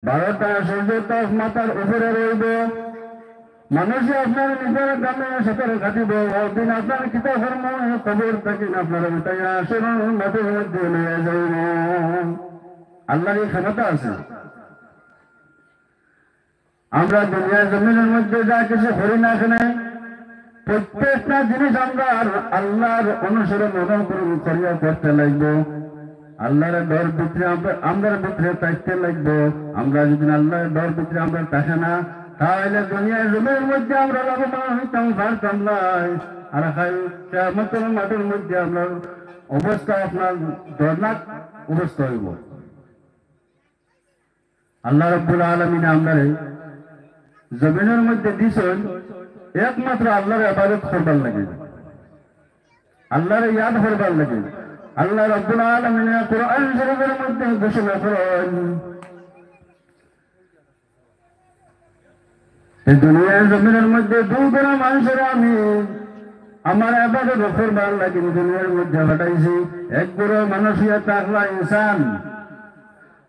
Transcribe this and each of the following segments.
12টা সূর্য তাপ মাথার উপরে রইব, মানুষে আপনার নিজের গ্রামে সাঁতার কাটিব, একদিন আপনার কিতা কর্ম খবর থাকিন আপনার উঠাইয়া আসেন মাটির মধ্যে নিয়ে যাইব। আল্লাহর এই ক্ষমতা আছে। আমরা দুনিয়ার জমিনের মধ্যে যা কিছু করি না এখানে প্রত্যেকটা জিনিস আমরা আল্লাহর অনুসরণ অনুকরণ করিয়া করতে লাগবো। আল্লাহর ডর ভিতরে আমরা ভিতরে থাকতে লাগবো। আমরা যদি আল্লাহর ডর ভিতরে আমরা থাকে না, তাহলে দুনিয়ার জমির মধ্যে আমরা লাভবান হইতাম পারতাম না। আর কিয়ামতের মাঠের মধ্যে আমরা অবস্থা আপনার দর্নাক অবস্থা হইব। আল্লাহ রাব্বুল আলামিন আমরা জমিনের মধ্যে দিছেন একমাত্র আল্লাহর ইবাদত করবার লাগে, আল্লাহর ইয়াদ করবার লাগে। আল্লাহ রাব্বুল আলামিন কোরআন শরীফের মধ্যে ঘোষণা করেন, এই দুনিয়ার জমিনের মধ্যে দুই গোনা মানুষের আমি আমার ইবাদত করবার লাগে দুনিয়ার মধ্যে পাঠাইছি। এক বড় মানুষ ইয়া তাকলা ইনসান,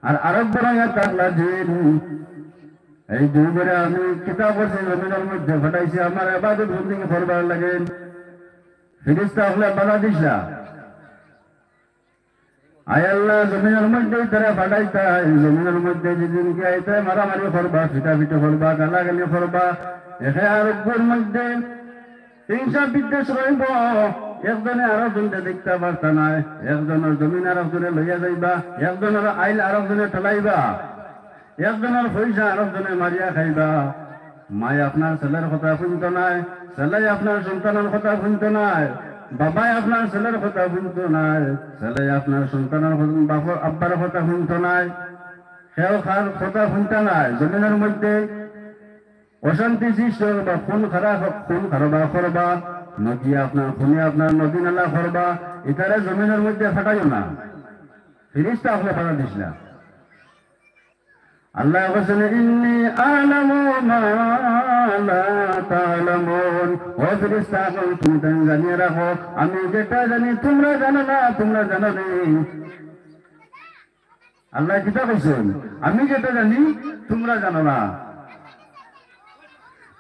আর আরেক বড় ইয়া তাকলা জিন। এই দুই করে আমি কিতাব করছি জমিনের মধ্যে পাঠাইছি আমার ইবাদত বন্দেগী করবার লাগে। ফেরেশতা হলে বাধা দিস না, আয় আল্লাহ জমিনের মধ্যে তারা পাঠাইতা, জমিনের মধ্যে যেদিনকে আইতে মারামারি করবা, ফিটাফিটি করবা, গালাগালি করবা, এখানে আরোগ্যের মধ্যে হিংসা বিদ্বেষ রইব। একজনে আরেকজনকে দেখতে পারতা নাই, একজনের জমিন আরেকজনে লইয়া যাইবা, একজনের আইল আরেকজনে ঠেলাইবা, একজনের পয়সা আরেকজনে মারিয়া খাইবা। মায় আপনার ছেলের কথা শুনতো নাই, ছেলে আপনার সন্তানের কথা শুনতো নাই, বাবাই আপনার ছেলের কথা শুনতো নাই, ছেলে আপনার সন্তানের আব্বার কথা শুনতো নাই, সেও খার কথা শুনতো নাই। জমিনের মধ্যে অশান্তি সৃষ্টি করবা, খুন খারাপ করবা, নদী আপনার খুনে আপনার নদী নালা করবা, এটারে জমিনের মধ্যে ফাটাইও না। ফেরেশতা আপনি ফাটা দিস না। আল্লাহ বলেন ইন্নী আ'লামু মা লা তা'লামুন। ও ফেরেশতা তুমি জানিয়ে রাখো, আমি যেটা জানি তোমরা জানো না, তোমরা জানো না। আল্লাহ কিতা বলছেন, আমি যেটা জানি তোমরা জানো না।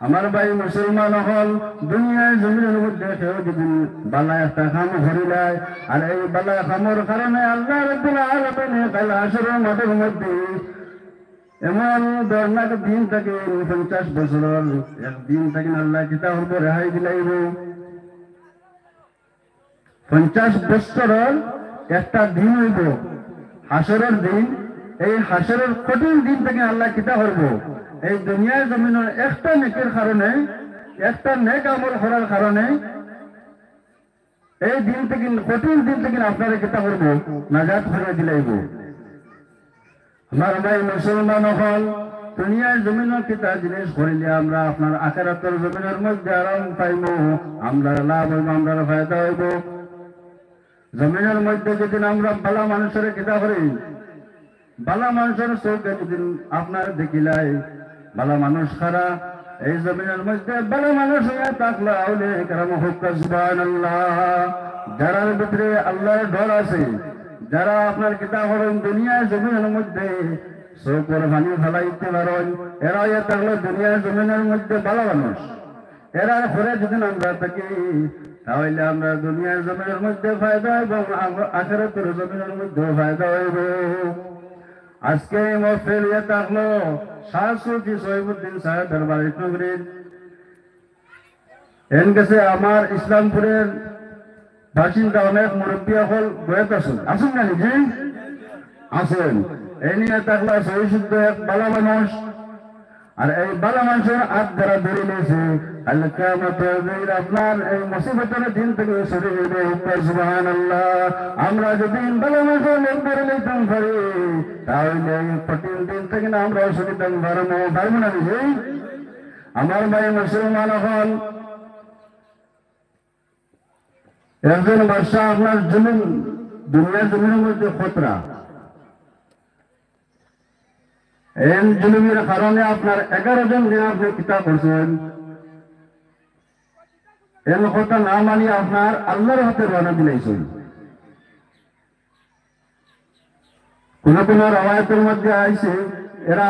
আমার ভাই মুসলমান হল, দুনিয়ায় জমিনের মধ্যে কেউ যদি বালা একটা কাম করিলায়, আর এই বালা কামর কারণে আল্লাহ রাব্বুল আলামিন কাল হাসরের মাঠের মধ্যে এমন দর্নাক দিন থাকে 50 বছরের একদিন থাকে আল্লাহ কিতা হইব রেহাই দিলাইব। 50 বছরের একটা দিন হইব হাসরের দিন। এই হাসরের কঠিন দিন থেকে আল্লাহ কিতা করব, এই দুনিয়ার জমিনের একটা নেকের কারণে, একটা নেক আমল করার কারণে এই দিন থেকে, কঠিন দিন থেকে আপনারা কিতা করব, নাজাত করে দিলাইব। আমার ভাই মুসলমান হল, দুনিয়ার জমিনের কিতা জিনিস করিলে আমরা আপনার আখিরাতের জমিনের মধ্যে আরাম পাইব, আমরা লাভ হইব, আমরা ফায়দা হইব। জমিনের মধ্যে যেদিন আমরা ভালো মানুষের কিতা করি, ভালো মানুষের চোখে যেদিন আপনার দেখিলাই ভালো মানুষ খারা, এই জমিনের মধ্যে ভালো মানুষ হইয়া থাকলে আউলে কেরাম হুক্কা সুবহানাল্লাহ। যারা ভিতরে আল্লাহর ডর আছে, যারা আপনার কিতাব হলেন দুনিয়ার জমিনের মধ্যে চোখের পানি ফেলাইতে পারেন, এরা ইয়ে থাকলে দুনিয়ার জমিনের মধ্যে ভালো মানুষ। এরা ঘরে যদি আমরা থাকি, তাহলে আমরা দুনিয়ার জমিনের মধ্যে ফায়দা এবং আখিরাতের জমিনের মধ্যে ফায়দা হইব। আজকে এই মহফিল ইয়ে থাকলো শাহ সুফি সহিবউদ্দিন সাহেবের বাড়ির নগরীর এন গেছে আমার ইসলামপুরের বাসিন্দা অনেক মুরব্বী হল বয়াত আসুন না নিজে আসেন। এই নিয়ে থাকলো সহিশুদ্ধ এক ভালো মানুষ, আর এই ভালো মানুষের হাত দ্বারা ধরে নিয়েছে আপনার এই মুসিবতের দিন থেকে সরে যাবে। সুবহানাল্লাহ। আমরা যদি ভালো মানুষের লোক ধরে নিতাম পারি, তাহলে কঠিন দিন থেকে না আমরা সরিতাম পারবো না নিজে। আমার ভাই মুসলমান হল, একজন বাদশাহ আপনার জমিন দুনিয়ার জমিনের মধ্যে খতরা, এই জুলুমের কারণে আপনার 11 জন দিন আপনি কিতাব করছেন, এর কথা না মানিয়ে আপনার আল্লাহর হাতে রানা দিলাইছেন। কোন কোন রাওয়ায়াতের মধ্যে আইছে এরা